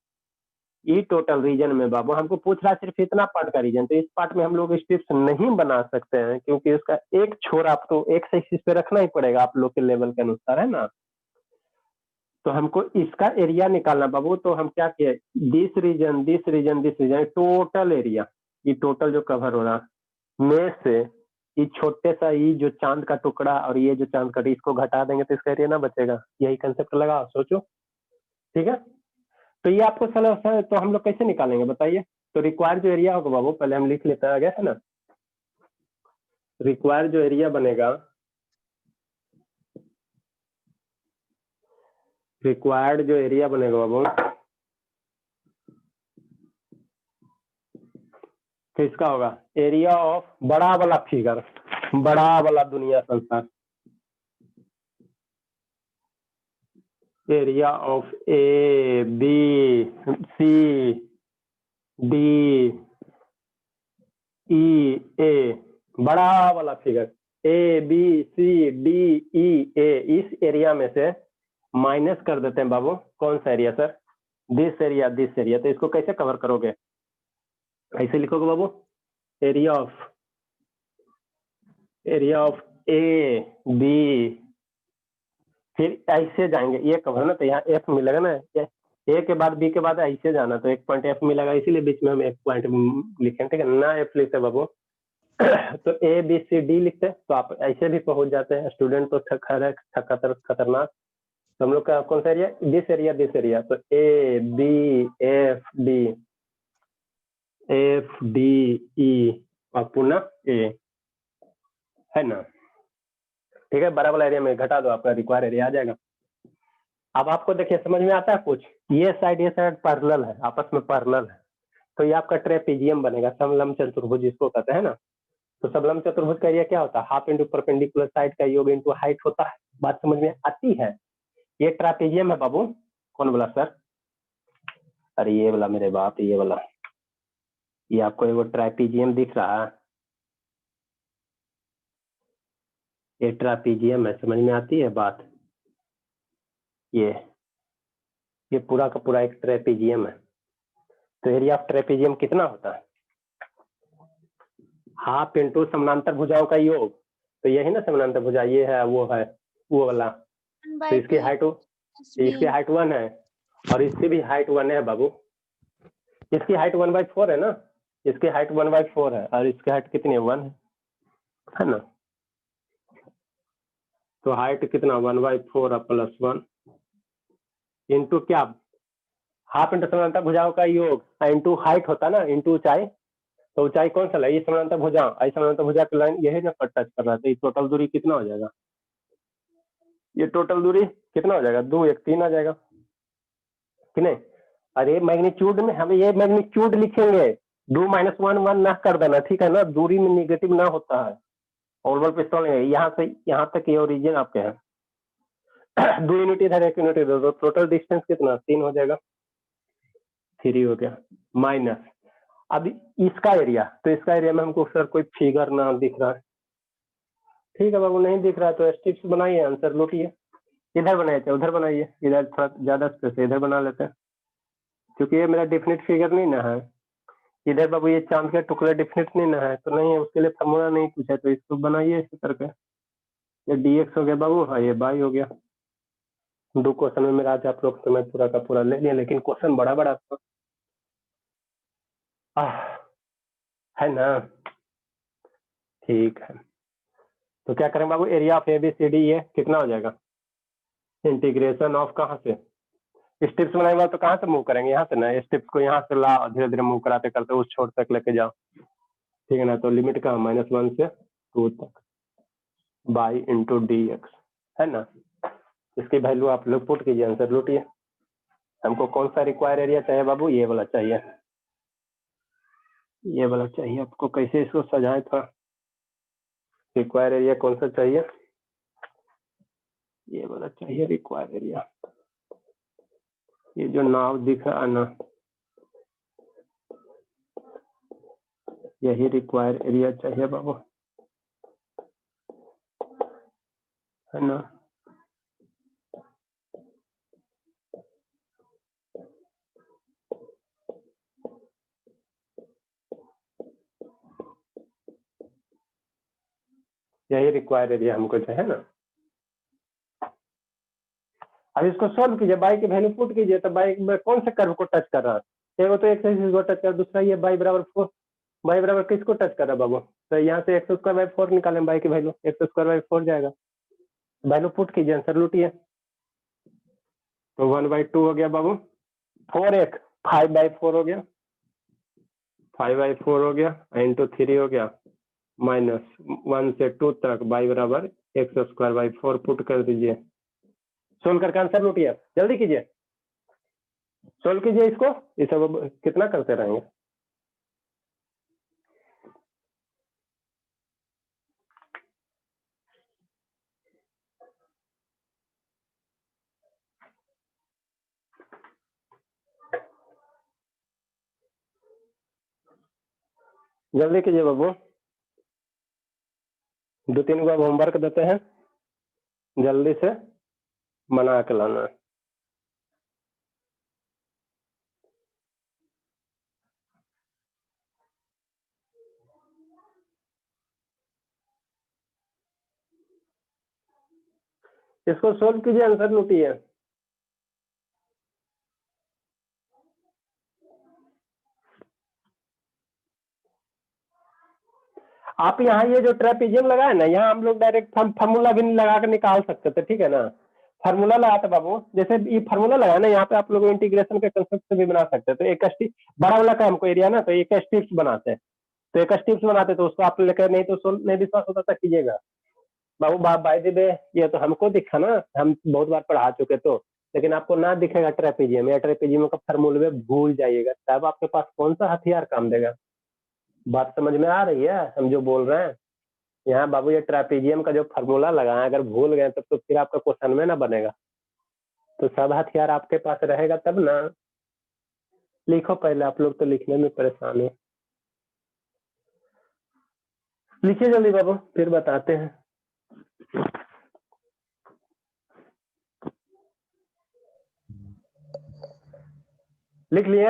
ई टोटल रीजन में बाबू हमको पूछ रहा है सिर्फ इतना पार्ट का रीजन, तो इस पार्ट में हम लोग स्ट्रिप्स नहीं बना सकते हैं क्योंकि उसका एक छोर आपको एक एक्सिस पे रखना ही पड़ेगा आप लोग के लेवल के अनुसार, है ना। तो हमको इसका एरिया निकालना बाबू, तो हम क्या किए, दिस रीजन टोटल एरिया, ये टोटल जो कवर हो रहा में से ये छोटे सा ये जो चांद का टुकड़ा और ये जो चांद का, इसको घटा देंगे तो इसका एरिया ना बचेगा। यही कंसेप्ट लगा, सोचो, ठीक है। तो ये आपको सलाह, तो हम लोग कैसे निकालेंगे बताइए। तो रिक्वायर जो एरिया होगा बाबू, पहले हम लिख लेते हैं आगे, है ना। रिक्वायर जो एरिया बनेगा, रिक्वायर्ड जो एरिया बनेगा बाबू किसका होगा, एरिया ऑफ बड़ा वाला फिगर, बड़ा वाला दुनिया संसार, area of A B C D E A, बड़ा वाला figure A B C D E A, इस एरिया में से माइनस कर देते हैं बाबू कौन सा एरिया सर, दिस एरिया। तो इसको कैसे कवर करोगे, ऐसे लिखोगे बाबू, एरिया ऑफ ए बी, फिर ऐसे जाएंगे, ये कवर ना, तो यहाँ एफ मिलेगा ना, ए के बाद बी के बाद ऐसे जाना, तो एक पॉइंट एफ मिलेगा, इसीलिए बीच में हम एक पॉइंट लिखे, ठीक है ना, एफ लिखते बाबू। तो ए बी सी डी लिखते, तो आप ऐसे भी पहुंच जाते हैं, स्टूडेंट तो खतरनाक। तो हम लोग का कौन सा एरिया, दिस एरिया, तो A B F D E और पुनः ए, है ना, ठीक है। बड़ा वाला एरिया में घटा दो, आपका रिक्वायर एरिया आ जाएगा। अब आपको देखिए समझ में आता है कुछ, ये साइड पैरेलल है, आपस में पैरेलल है, तो ये आपका ट्रेपेजियम बनेगा, समलंब चतुर्भुज जिसको कहते हैं ना। तो समलंब चतुर्भुज का एरिया क्या होता है, हाफ इंटू परपेंडिकुलर साइड का योग इंटू हाइट होता है। बात समझ में आती है। ये ट्रापेजियम है बाबू, कौन बोला सर, अरे ये वाला मेरे बाप, ये वाला, ये आपको एगो ट्रापेजियम दिख रहा है, ये ट्रापेजियम है, समझ में आती है बात। ये पूरा का पूरा एक ट्रेपेजियम है। तो एरिया ऑफ ट्रेपेजियम कितना होता है, हाफ इंटू समानांतर भुजाओं का योग, तो यही ना समानांतर भुजा, ये है वो वाला, तो इसकी हाइट 1 है और इसकी भी हाइट 1 है बाबू, इसकी हाइट 1/4 है ना, इसकी हाइट 1/4 है और इसकी हाइट कितनी है, 1 है ना। तो हाइट कितना 1/4 प्लस 1 इंटू क्या, हाफ इंटू समानांतर भुजाओं का योग इंटू हाइट होता है ना, इंटू ऊंचाई। तो ऊंचाई कौन सा है, ये समानांतर भुजा, आई समानांतर भुजा की लाइन यही ना पर टच कर रहा है, तो ये टोटल दूरी कितना हो जाएगा, ये टोटल दूरी कितना हो जाएगा, 2 1 3 आ जाएगा कि नहीं। अरे मैग्नीट्यूड में हम ये मैग्नीट्यूड लिखेंगे, 2 - 1 1 ना कर देना, ठीक है ना, दूरी में निगेटिव ना होता है। ओवल पिस्टल यहाँ से यहाँ तक ये ओरिजिन आपके हैं, 2 यूनिट इधर 1 यूनिट इधर, तो टोटल डिस्टेंस कितना 3 हो जाएगा, 3 हो गया माइनस। अब इसका एरिया, तो इसका एरिया में हमको सर कोई फिगर ना दिख रहा है, ठीक है बाबू, नहीं दिख रहा है तो स्ट्रिप्स बनाइए, आंसर लौटिए, इधर बनाइए चाहे उधर बनाइए, इधर थोड़ा ज्यादा स्पेस है, इधर बना लेते हैं क्योंकि ये मेरा डेफिनेट फिगर नहीं ना है, इधर बाबू ये चांद के टुकड़े डिफिनेट नहीं ना है, तो नहीं है, उसके लिए फॉर्मूला नहीं पूछा, तो इसको बनाइए इसी करके। ये dx हो गया बाबू, हाँ ये बाई हो गया। 2 क्वेश्चन में मेरा आज आप लोग तो मैं पूरा का पूरा ले लिया, लेकिन क्वेश्चन बड़ा बड़ा था। है ना, ठीक है। तो क्या करें बाबू, एरिया ऑफ ABCD ये कितना हो जाएगा, इंटीग्रेशन ऑफ कहाँ से, स्टेप्स बनाएंगे तो कहाँ से मूव करेंगे, यहाँ से ना, स्टेप्स को यहाँ से ला, धीरे धीरे मूव कराते करते उस छोर तक लेके जाओ, ठीक है ना। तो लिमिट का -1 से 2 तक बाई इंटू dx, है ना। इसकी वैल्यू आप लोग पुट कीजिए, आंसर लूटिए। हमको कौन सा रिक्वायर एरिया चाहिए बाबू, ये वाला चाहिए, ये वाला चाहिए आपको। कैसे इसको सजाएं था, रिक्वायर एरिया कौन सा चाहिए, ये वाला चाहिए रिक्वायर एरिया। ये जो नाव दिख रहा है ना, यही रिक्वायर एरिया चाहिए बाबू, है ना। यही रिक्वायर एरिया हमको चाहिए ना। अब इसको सोल्व कीजिए, बाई की वैल्यू पुट कीजिए, तो बाई में कौन से कर्व को टच कर रहा है, एगो तो एक्स एक्सिस को टच कर, दूसरा ये बाई बराबर 4, बाई बराबर किसको टच कर रहा है बाबू, तो यहाँ से x² / 4 निकालें, बाई की वैल्यू x² / 4 जाएगा, वैल्यू पुट कीजिए, आंसर लूटिए। तो 1/2 हो गया बाबू, 4x 5/4 हो गया, 5/4 हो गया, इंटू 3 हो गया, -1 से 2 तक बाई बराबर x² / 4 पुट कर दीजिए। सोल्व करके आंसर लूटिए, जल्दी कीजिए, सोल्व कीजिए इसको, ये सब कितना करते रहेंगे। जल्दी कीजिए बाबू, 2-3 को अब होमवर्क देते हैं, जल्दी से बना के लाना है। इसको सोल्व कीजिए, आंसर लूटिए। आप यहाँ ये जो ट्रेपेजियम लगाए ना, यहाँ हम लोग डायरेक्ट फार्मूला भी लगा कर निकाल सकते थे, ठीक है ना। फार्मूला लगाते बाबू, जैसे ये फार्मूला लगाया ना, यहाँ पे आप लोग इंटीग्रेशन के कंसेप्ट से भी बना सकते हैं। तो एक बड़ा वाला का हमको एरिया ना, तो एक स्ट्रिप्स बनाते हैं, तो एक स्ट्रिप्स बनाते तो उसको आप लेकर, नहीं तो नहीं विश्वास होता था कीजिएगा बाबू। बाय द वे ये तो हमको दिखा ना, हम बहुत बार पढ़ा चुके, तो लेकिन आपको ना दिखेगा ट्रेपेजियम, या ट्रेपेजियम का फार्मूला भूल जाइएगा, तब आपके पास कौन सा हथियार काम देगा। बात समझ में आ रही है हम जो बोल रहे हैं। यहाँ बाबू ये ट्रेपेजियम का जो फार्मूला लगाए, अगर भूल गए तब तो फिर आपका क्वेश्चन में ना बनेगा। तो सब हथियार आपके पास रहेगा तब ना। लिखो पहले, आप लोग तो लिखने में परेशान है। लिखिए जल्दी बाबू, फिर बताते हैं। लिख लिए?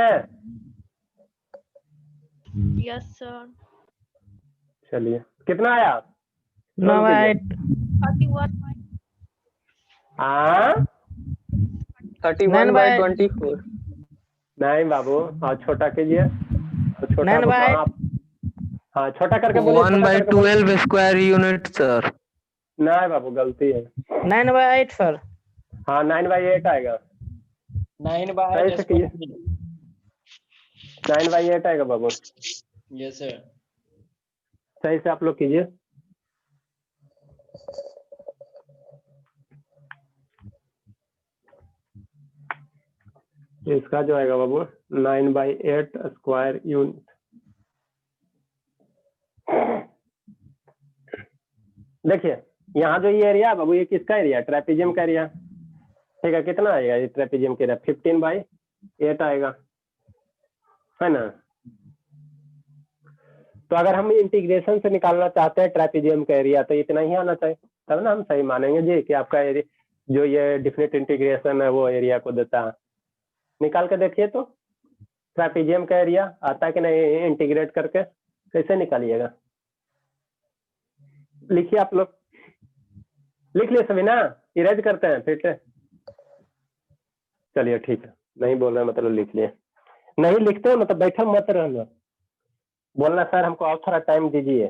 Yes sir. चलिए, कितना आया? 9/8 31 हाँ 31/24 नहीं बाबू, हाँ छोटा कीजिए, तो छोटा 9/8 हाँ, हाँ छोटा करके बोलिए, छोटा करके बोलिए। 1/12 स्क्वायर यूनिट सर। नहीं बाबू गलती है, 9/8 सर। हाँ 9/8 आएगा, 9/8 से कीजिए, 9/8 आएगा बाबू, यस सर। सही से आप लोग कीजिए। इसका जो आएगा बाबू 9/8 स्क्वायर यूनिट। देखिए यहाँ जो ये एरिया है बाबू, ये किसका एरिया है, ट्रेपेजियम का एरिया, ठीक है। कितना आएगा ये ट्रेपेजियम का एरिया, 15/8 आएगा, है ना। तो अगर हम इंटीग्रेशन से निकालना चाहते हैं ट्रेपेजियम का एरिया, तो इतना ही आना चाहिए, तब ना हम सही मानेंगे जी कि आपका एरिया जो ये डिफिनिट इंटीग्रेशन है वो एरिया को देता है। निकाल के देखिए तो ट्रेपीजियम का एरिया आता है कि नहीं, इंटीग्रेट करके कैसे निकालिएगा? लिखिए आप लोग, लिख लिए सभी ना? इरेज करते हैं फिर से। चलिए ठीक है, नहीं बोल रहे मतलब लिख लिए। नहीं लिखते हो मतलब बैठे मत रहना, बोलना सर हमको और थोड़ा टाइम दीजिए।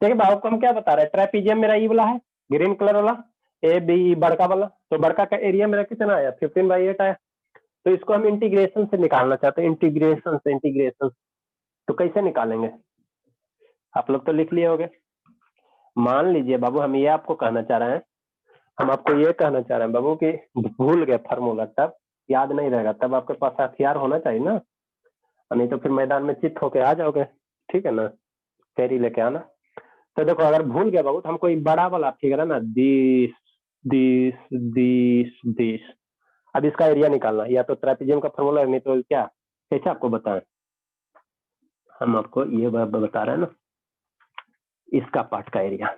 देखिए बाबू को हम क्या बता रहे हैं, ट्रेपीजियम मेरा ई वाला है, ग्रीन कलर वाला, ए बी बड़का वाला, तो बड़का का एरिया मेरा कितना आया? 15/8 आया। तो इसको हम इंटीग्रेशन से निकालना चाहते हैं, इंटीग्रेशन। तो कैसे निकालेंगे? आप लोग तो लिख लिए होगे। मान लीजिए बाबू हम ये आपको कहना चाह रहे हैं, हम आपको ये कहना चाह रहे हैं बाबू कि भूल गए फार्मूला, तब याद नहीं रहेगा, तब आपके पास हथियार होना चाहिए ना, नहीं तो फिर मैदान में चित होके आ जाओगे, ठीक है ना? फेरी लेके आना। तो देखो अगर भूल गया बाबू तो हमको बड़ा वाला फिगर है ना, दिस, अब इसका एरिया निकालना, या तो ट्रेपीजियम का फॉर्मूला नहीं तो क्या, कैसे आपको बताएं? हम आपको ये बता रहे हैं ना, इसका पार्ट का एरिया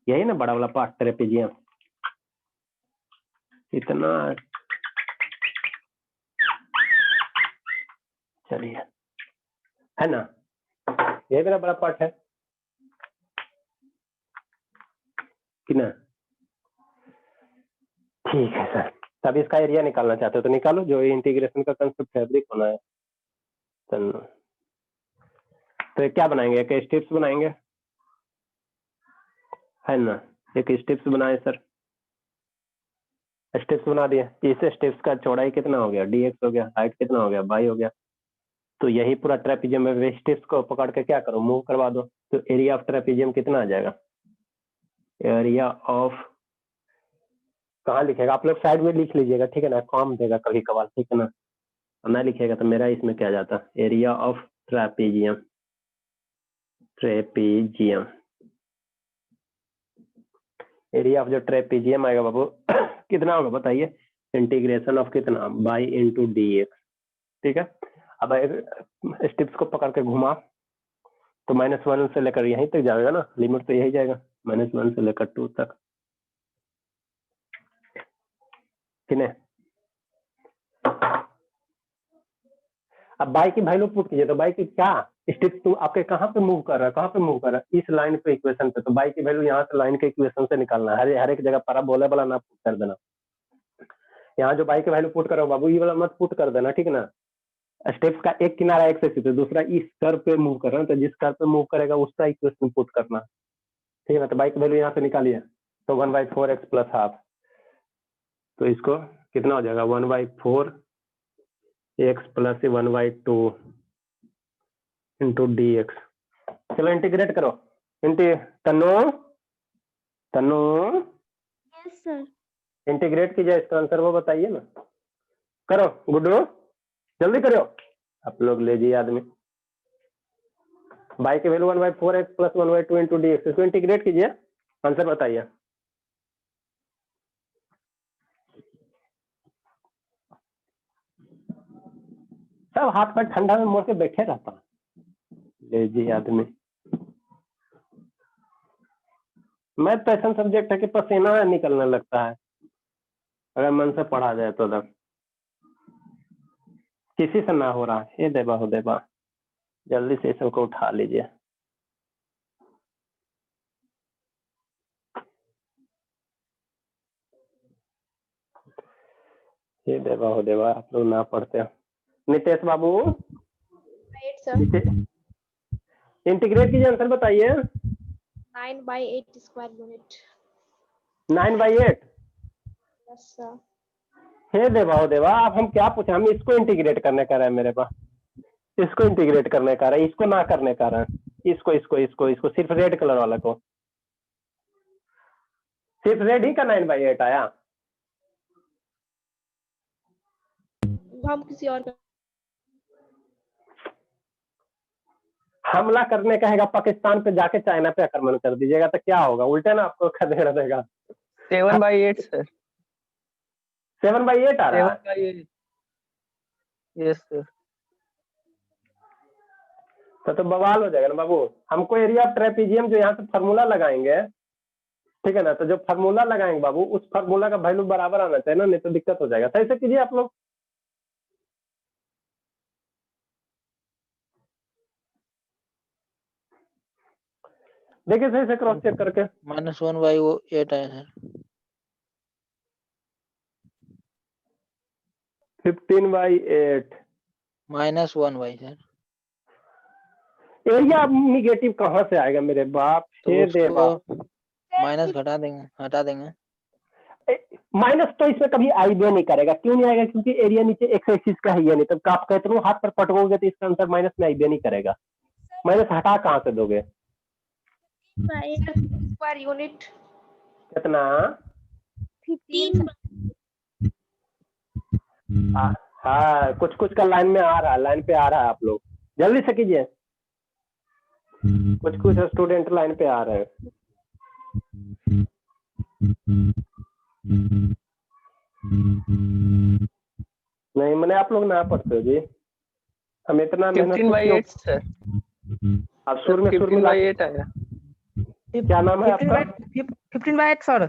यही ना, बड़ा वाला पार्ट ट्रेपीजियम, इतना। चलिए, है ना, ये मेरा बड़ा पार्ट है कि ना? ठीक है सर, तब इसका एरिया निकालना चाहते हो तो निकालो, जो इंटीग्रेशन का कंसेप्ट फैब्रिक होना है। तो क्या बनाएंगे, एक स्टेप्स बनाएंगे, है ना? एक स्टेप्स बनाए सर, स्टेप्स बना दिए। इस स्टेप्स का चौड़ाई कितना हो गया? dx हो गया, हाइट कितना हो गया? y हो गया। तो यही पूरा ट्रेपीजियम में स्टेप्स को पकड़ के क्या करो, मूव करवा दो, तो एरिया ऑफ ट्रेपीजियम कितना आ जाएगा? एरिया ऑफ, कहाँ लिखेगा आप लोग? साइड में लिख लीजिएगा, ठीक है ना, काम देगा कभी कभार, ठीक है ना? ना लिखेगा तो मेरा इसमें क्या जाता, area of trapezium, area of जो ट्रेपीजियम आएगा बाबू कितना होगा बताइए? इंटीग्रेशन ऑफ कितना, बाई इंटू dx, ठीक है? अब स्टेप्स को पकड़ के घुमा तो -1 से लेकर यहीं तक जाएगा ना, लिमिट तो यही जाएगा, -1 से लेकर 2 तक, ठीक है? अब बाई की वैल्यू पुट कीजिए, तो बाई की क्या स्टेप्स तुम आपके कहाँ पे मूव कर रहा है, कहाँ पे मूव कर रहा है? इस लाइन पे इक्वेशन पे, तो बाई की वैल्यू यहाँ से लाइन के इक्वेशन से निकालना है, हर एक जगह पैराबोला वाला ना पुट कर देना। यहाँ जो बाई की वैल्यू पुट करो बाबू, ये वाला मत पुट कर देना, ठीक है ना? स्टेप्स का एक किनारा एक्स एक्सिस है, दूसरा इस कर्व पे मूव कर रहा है, तो जिस कर्व पे मूव करेगा उसका इक्वेशन पुट करना, ठीक है ना? तो बाई की वैल्यू यहाँ से निकालिए, तो 1/4x प्लस हाफ, तो इसको कितना हो जाएगा? 1/4x plus 1/2 into dx। चलो इंटीग्रेट करो, तनु Yes, sir. इंटीग्रेट कीजिए, इसका आंसर वो बताइए ना, करो गुड्डू जल्दी करो, आप लोग लीजिए आदमी। बाई की value 1/4x plus 1/2 into dx, इसको इंटीग्रेट कीजिए, आंसर बताइए। सब हाथ पर ठंडा में मोड़ के बैठे रहता, लीजिए आदमी। मैथ तो ऐसा सब्जेक्ट है कि पसीना निकलने लगता है अगर मन से पढ़ा जाए तो। तब किसी से ना हो रहा है, ये देवा हो देवा, जल्दी से सबको उठा लीजिए। ये देवा हो देवा, आप लोग ना पढ़ते हो। नितेश बाबू 8, sir. इंटीग्रेट कीजिए, आंसर बताइए। 9/8 square unit. 9/8। Yes, sir. हे देवा हो देवा, अब हम क्या पूछे, हम इसको इंटीग्रेट करने का रहा है मेरे पास, इसको इंटीग्रेट करने का रहा है, इसको ना करने का रहा है, इसको सिर्फ रेड कलर वाला को, सिर्फ रेड ही का 9/8 आया। हम किसी और का हमला करने कहेगा पाकिस्तान पे, जाके चाइना पे आक्रमण कर दीजिएगा तो क्या होगा, उल्टा ना आपको खदेड़ देगा। 7/8 sir. 7/8 आ रहा है। 7/8. Yes sir. तो बवाल हो जाएगा ना बाबू। हमको एरिया ऑफ ट्रेपीजियम जो यहाँ से फार्मूला लगाएंगे, ठीक है ना, तो जो फार्मूला लगाएंगे बाबू उस फार्मूला का वैल्यू बराबर आना चाहिए ना, नहीं तो दिक्कत हो जाएगा। सही से कीजिए आप लोग। देखिए सही से क्रॉस चेक करके। -1/8 आया सर। 15/8 -1 सर। एरिया निगेटिव कहाँ से आएगा मेरे बाप तो हे देवा। उसको माइनस हटा देंगे। माइनस तो इसमें कभी आइबे नहीं करेगा। क्यों नहीं आएगा? क्योंकि एरिया नीचे एक्स एक्सिस का ही है नहीं। तब आप कहते हो हाथ पर पटकोगे तो इसका आंसर माइनस में आइबे नहीं करेगा। माइनस हटा कहाँ से दोगे? स्क्वायर यूनिट कितना? 15 हाँ कुछ कुछ का लाइन में आ रहा है, लाइन पे आ रहा है। आप लोग जल्दी से कीजिए। कुछ कुछ स्टूडेंट लाइन पे आ रहे हैं। नहीं मैंने आप लोग ना पढ़ते हो जी। हम इतना मेहनत 15/8 सर। अब सुर में 15/8 आया। क्या नाम है आपका? 15/8 सर।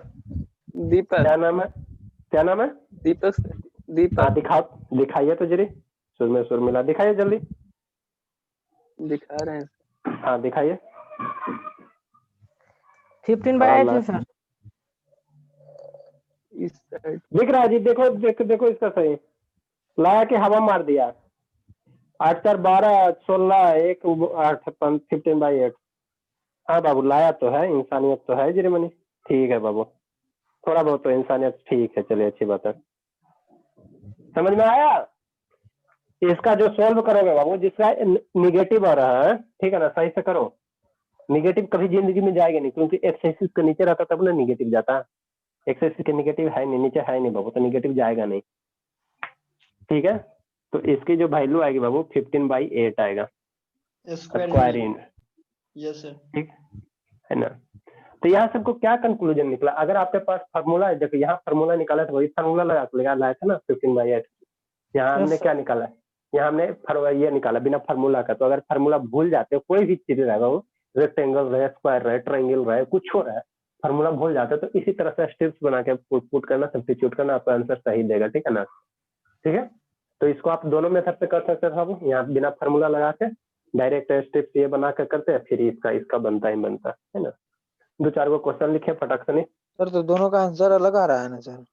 दीपक। क्या नाम है? क्या नाम है? दीपक सर। हाँ दीपक दिखाओ, दिखाइए तो जरी। सुर में सुर मिला, दिखाइए जल्दी। दिखा रहे हैं। हाँ दिखाइए। 15/8 है सर। इस साइड दिख रहा है जी। देखो देखो देखो इसका सही लाया कि हवा मार दिया। 8 4 12 16 1 8 15/8। हाँ बाबू लाया तो है, इंसानियत तो है जिरमनी। ठीक है बाबू, थोड़ा बहुत तो इंसानियत ठीक है। चलिए अच्छी बात है। समझ में आया? इसका जो सोल्व करोगे बाबू, जिसका निगेटिव आ रहा है, ठीक है ना, सही से करो। निगेटिव कभी जिंदगी में जाएगा नहीं, क्योंकि एक्स एक्सिस के नीचे रहता तब ना निगेटिव जाता। एक्स एक्सिस के निगेटिव है नहीं, नीचे है नहीं बाबू, तो निगेटिव जाएगा नहीं। ठीक है, तो इसकी जो वैल्यू आएगी बाबू 15/8 आएगा स्क्वायर इन। Yes sir. ठीक है ना? तो यहाँ से हमको क्या कंक्लूजन निकला? अगर आपके पास फार्मूला है, देखो यहाँ फार्मूला निकाला था, वही फार्मूला लाया था ना 15/8। यहाँ हमने क्या निकाला? यहाँ हमने ये निकाला बिना फार्मूला का। तो अगर फार्मूला भूल जाते हो, कोई भी चीज रहेगा, वो रेक्टेंगल रहे, स्क्वायर रहे, ट्रायंगल रहे, कुछ हो रहा है, फार्मूला भूल जाते हो, तो इसी तरह से स्टेप्स बना के पुट करना, सब्स्टिट्यूट करना, आपका आंसर सही देगा। ठीक है ना? ठीक है, तो इसको आप दोनों मेथड से कर सकते हो। यहाँ बिना फार्मूला लगा के डायरेक्ट स्टेप्स ये बना के करते हैं, फिर इसका बनता ही बनता है ना। 2 4 गो क्वेश्चन लिखे फटक से। नहीं सर तो दोनों का आंसर अलग आ रहा है ना सर।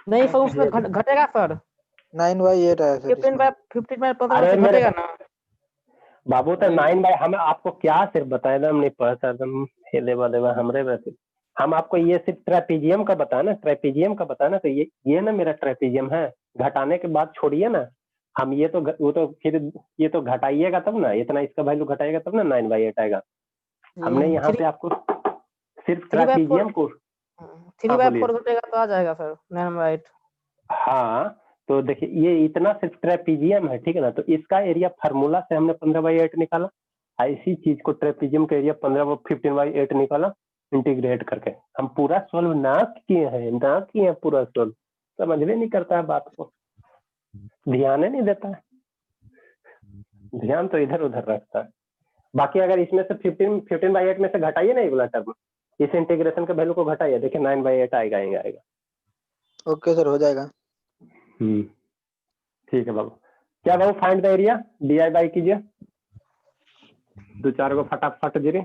नहीं सर, उसमें घटेगा सर। 9/8 आया सर इसमें। 15/15 अरे से मेरे घटेगा ना बाबू तो 9/8 हमें आपको क्या सिर्फ बताया ना, हम नहीं पढ़ता एकदम हेले वाले हमरे वैसे। हम आपको ये सिर्फ ट्रेपीजियम का बताया ना, ट्रेपीजियम का बताया ना। तो ये ना मेरा ट्रेपीजियम है। घटाने के बाद छोड़िए ना, हम ये तो वो तो फिर ये तो घटाइएगा तब ना, इतना इसका वैल्यू घटाइएगा तब ना 9/8 आएगा। हमने यहाँ पे आपको सिर्फ ट्रेपीजियम को 3/4 घटेगा तो आ जाएगा सर 9/8। हाँ तो देखिए ये इतना सिर्फ ट्रेपीजियम है, ठीक है ना। तो इसका एरिया फार्मूला से हमने 15/8 निकाला। ऐसी चीज को ट्रेपीजियम का एरिया 15/8 निकाला इंटीग्रेट करके। हम पूरा सोल्व ना किए हैं पूरा सोल्व। समझ में नहीं करता है बात को, ध्यान ही नहीं देता है। ध्यान तो इधर उधर रखता है। बाकी अगर इसमें से 15/8 में से घटाइए ना ये वाला टर्म, इस इंटीग्रेशन के वैल्यू को घटाइए, देखिए 9/8 आएगा। ओके सर, हो जाएगा। ठीक है बाबू। क्या बाबू फाइंड द एरिया DI/बाई कीजिए। 2 4 गो फटाफट जरी।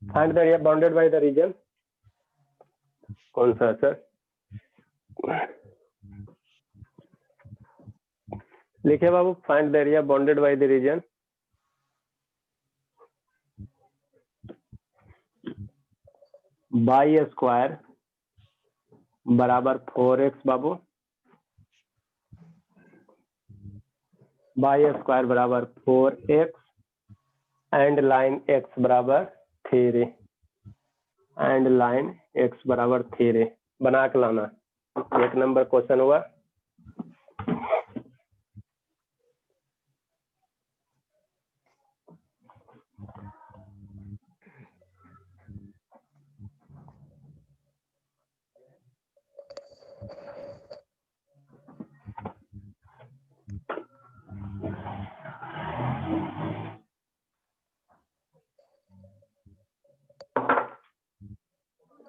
Find the area bounded by the region. कौन सा सर? लिखिए बाबू, find the area bounded by the region. Y square बराबर 4x बाबू, बाई स्क्वायर बराबर 4x एंड लाइन x बराबर 3 एंड लाइन x बराबर 3 बना के लाना। 1 नंबर क्वेश्चन हुआ।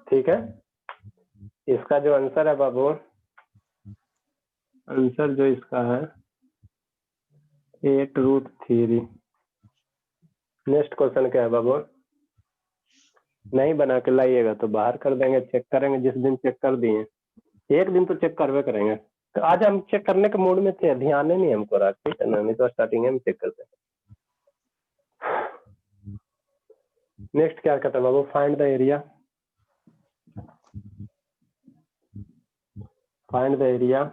ठीक है, इसका जो आंसर है बाबू, आंसर जो इसका है 8√3। नेक्स्ट क्वेश्चन क्या है बाबू? नहीं बना के लाइएगा तो बाहर कर देंगे, चेक करेंगे जिस दिन चेक कर दिए, एक दिन तो चेक करवे करेंगे। तो आज हम चेक करने के मूड में थे, ध्यान ही नहीं हमको रहा, ठीक है ना, नहीं तो स्टार्टिंग में चेक करते हैं। नेक्स्ट क्या कहता है बाबू? Find the area. Find the area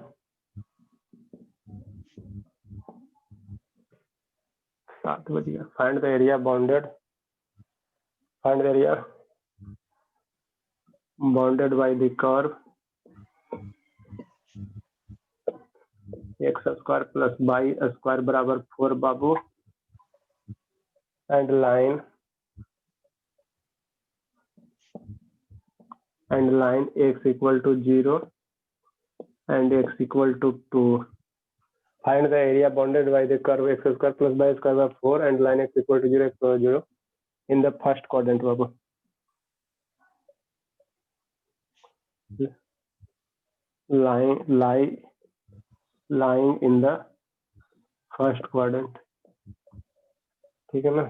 7 बज गया। Find the area bounded, find the area bounded by the curve x square plus y square बराबर 4 बाबू, and line x equal to 0 and x equal to 2. Find the area bounded by the curve x square plus y square by 4 and line x equal to 0, x equal to 0 in the first quadrant Babu. lying in the first quadrant, ठीक है ना,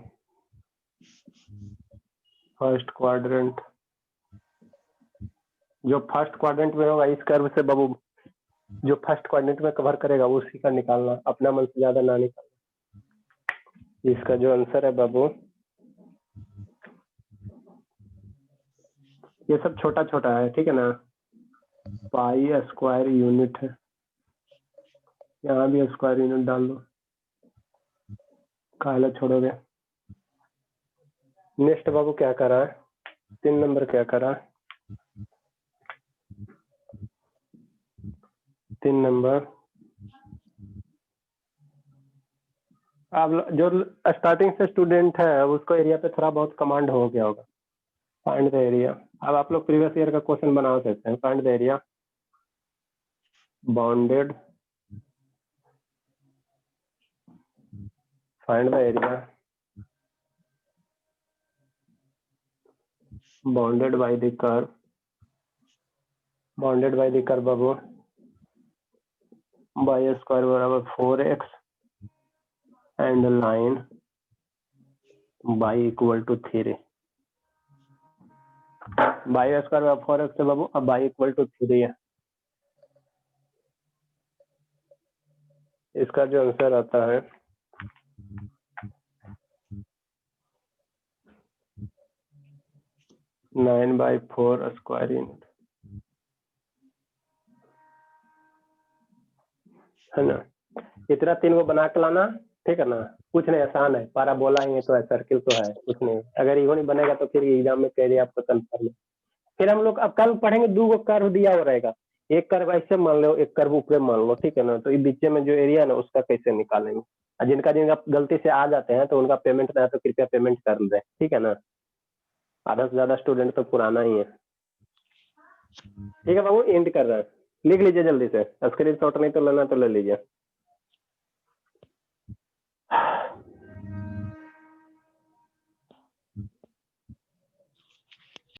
first quadrant. जो first quadrant में होगा इस curve से बाबू, जो first quadrant में कवर करेगा उसी का निकालना, अपना मन से ज्यादा ना निकालना। इसका जो आंसर है बाबू, ये सब छोटा छोटा है, ठीक है ना, पाई स्क्वायर यूनिट है, यहाँ भी स्क्वायर यूनिट डाल दो, काला छोड़ोगे। नेक्स्ट बाबू क्या कर रहा है? 3 नंबर क्या कर रहा है? 3 नंबर आप जो स्टार्टिंग से स्टूडेंट है उसको एरिया पे थोड़ा बहुत कमांड हो गया होगा। Find the area. अब आप लोग प्रीवियस ईयर का क्वेश्चन बना सकते हैं। Find the area bounded, find the area bounded by the curve, bounded by the curve बाबू y स्क्वायर बराबर 4x and line y equal to 3। y square बराबर 4x है बाबू, अब y इक्वल टू 3 है। इसका जो आंसर आता है 9/4 स्क्वायर यूनिट, है ना। इतना 3 को बना के लाना, ठीक है ना, कुछ नहीं, आसान है। पैराबोला ही है तो है, सर्किल तो है, कुछ नहीं। अगर इहो नहीं बनेगा तो फिर एग्जाम में कह रही आपको कंफर्म है। फिर हम लोग अब कल पढ़ेंगे, 2 कर्व दिया हो रहेगा, एक कर्व ऐसे मान लो, एक कर्व ऊपर मान लो, ठीक है ना। तो इस बीच में जो एरिया है ना उसका कैसे निकालेंगे। जिनका जिनका गलती से आ जाते हैं तो उनका पेमेंट ना है तो कृपया पेमेंट कर दें, ठीक है ना। आधा से ज्यादा स्टूडेंट तो पुराना ही है, ठीक है बाबू। एंड कर रहे हैं, लिख लीजिए जल्दी से, स्क्रीन शॉट नहीं तो लेना तो ले लीजिए।